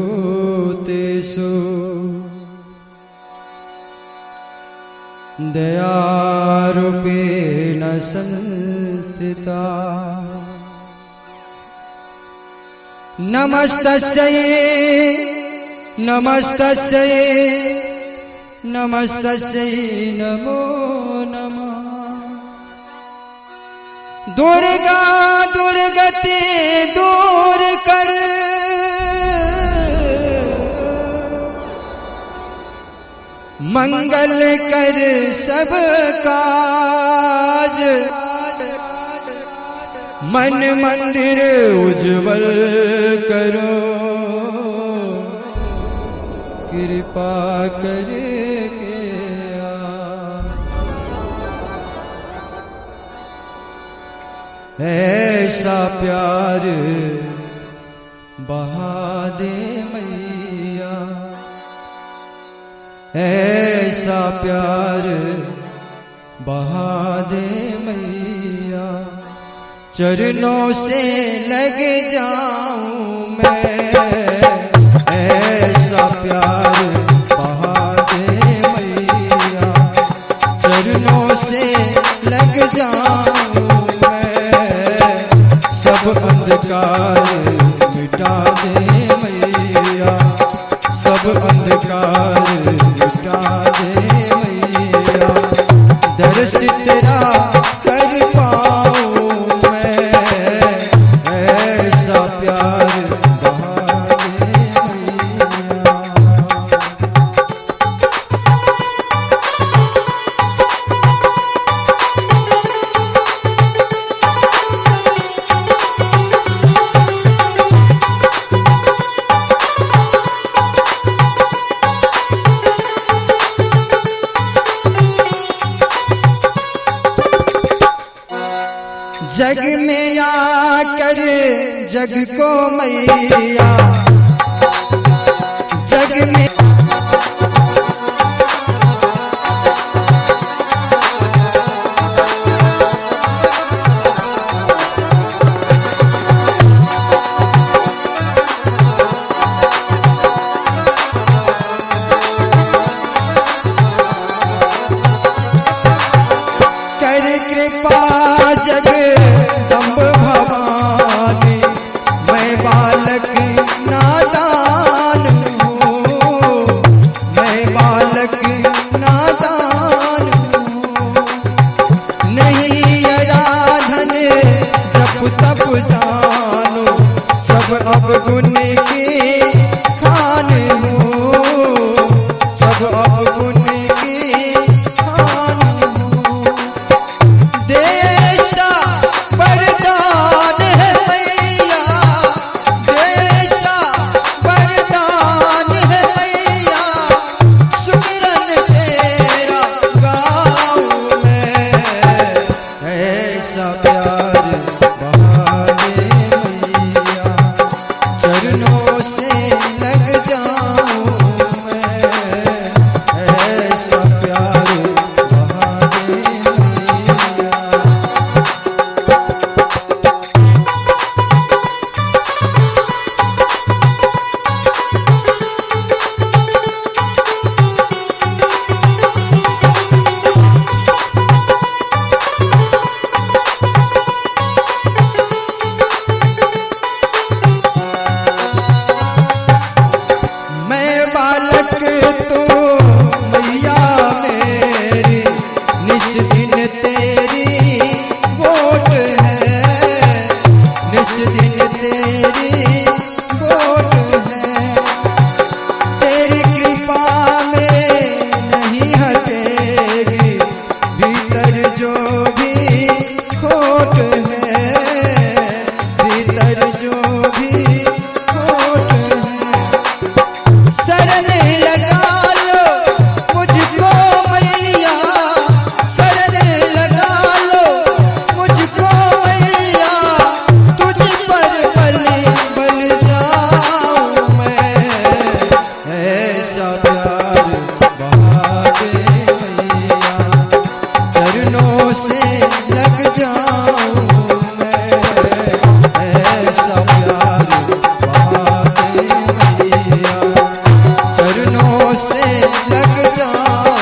सर्वभूतेषु दयारूपेण संस्थिता नमस्तस्यै नमस्तस्यै नमस्तस्यै नमो नमः। दुर्गा दुर्गति दूर कर मंगल कर सब काज मन मंदिर उज्जवल करो कृपा करके ऐसा प्यार बहा दे मैया ऐसा प्यार बहा दे मैया चरणों से लग जाऊं मैं ऐसा प्यार बहा दे मैया चरणों से लग जाऊं सब अंधकार मिटा दे मैया सब अंधकार मिटा दे मैया दर्श तेरा कर पाऊं मैं ऐसा प्यार बहा दे मैया। जग में आकर जग को मैया जग में कर कृपा जगदम्ब भवानी मैं बालक नादान हूँ मैं बालक नादान हूँ नहीं आराधन जप तप जानो सब अवगुण के खान हूँ सब अवगुण के खान हूँ देशा वरदान है मैया देशा वरदान है मैया सुमिरन तेरा गाऊं मैं ऐसा प्यार बहा दे मैया चरणों से लग जाऊं में लग जाऊं।